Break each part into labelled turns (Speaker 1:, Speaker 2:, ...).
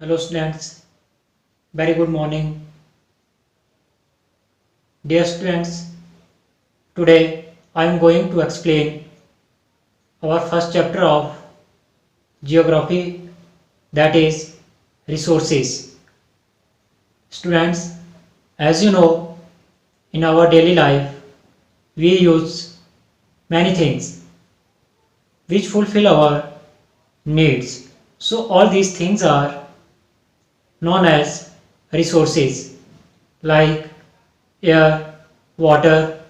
Speaker 1: Hello students, very good morning. Dear students, today I am going to explain our first chapter of geography, that is resources. Students, as you know, in our daily life we use many things which fulfill our needs. So all these things are known as resources like air, water,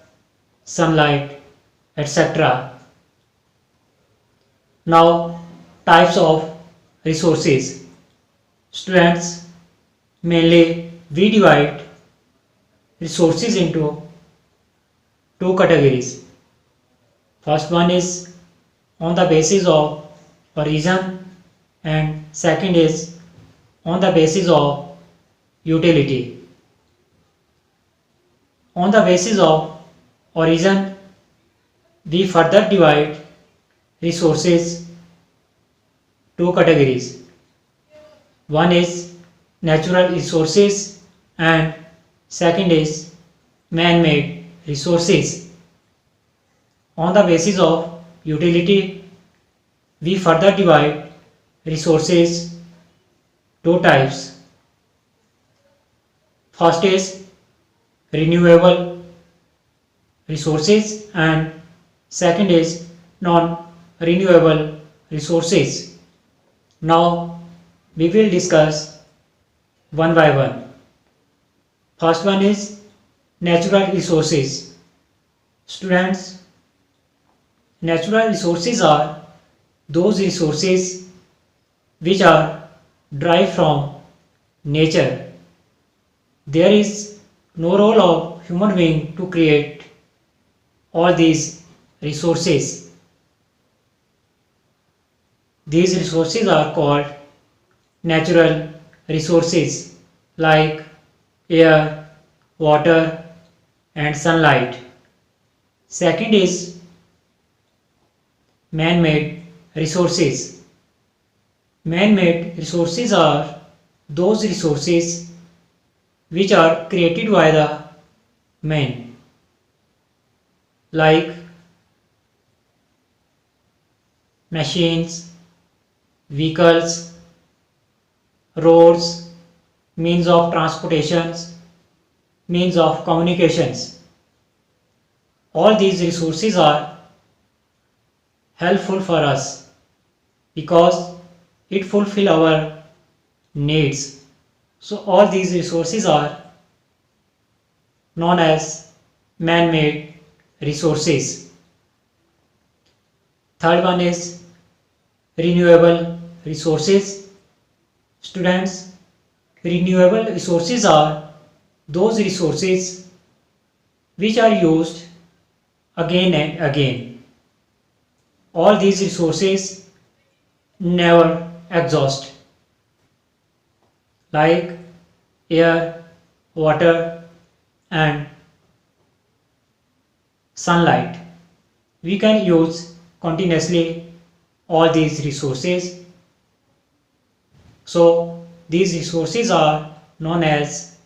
Speaker 1: sunlight, etc. Now, types of resources. Students, mainly we divide resources into two categories. First one is on the basis of origin and second is on the basis of utility. On the basis of origin, we further divide resources two categories. One is natural resources and second is man-made resources. On the basis of utility, we further divide resources two types. First is renewable resources and second is non-renewable resources. Now we will discuss one by one. First one is natural resources. Students, natural resources are those resources which are derived from nature. There is no role of human being to create all these resources. These resources are called natural resources like air, water and sunlight. Second is man-made resources. Man-made resources are those resources which are created by the man, like machines, vehicles, roads, means of transportations, means of communications. All these resources are helpful for us because it fulfill our needs. So all these resources are known as man-made resources. Third one is renewable resources. Students, renewable resources are those resources which are used again and again. All these resources never exhaust, like air, water and sunlight. We can use continuously all these resources. So these resources are known as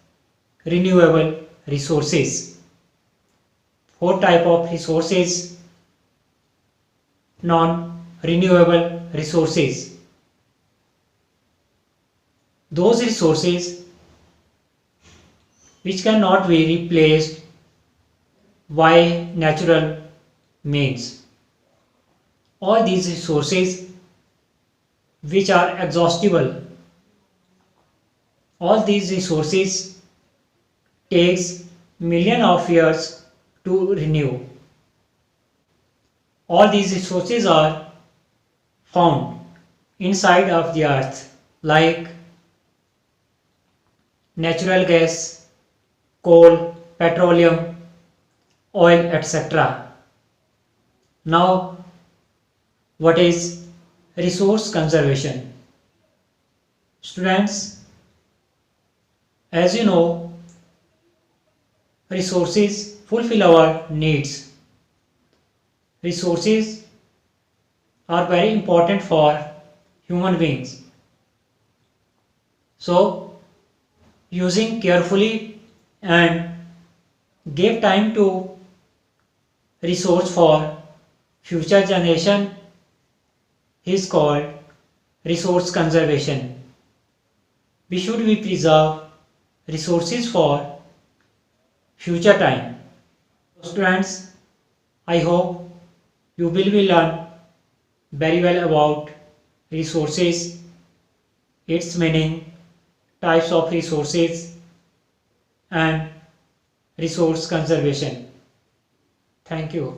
Speaker 1: renewable resources. Fourth type of resources, non-renewable resources. Those resources which cannot be replaced by natural means. All these resources which are exhaustible. All these resources takes millions of years to renew. All these resources are found inside of the earth like natural gas, coal, petroleum, oil, etc. Now, what is resource conservation? Students, as you know, resources fulfill our needs. Resources are very important for human beings. So, using carefully and give time to resource for future generation is called resource conservation. We should be preserve resources for future time. Students, I hope you will be learn very well about resources, its meaning, types of resources and resource conservation. Thank you.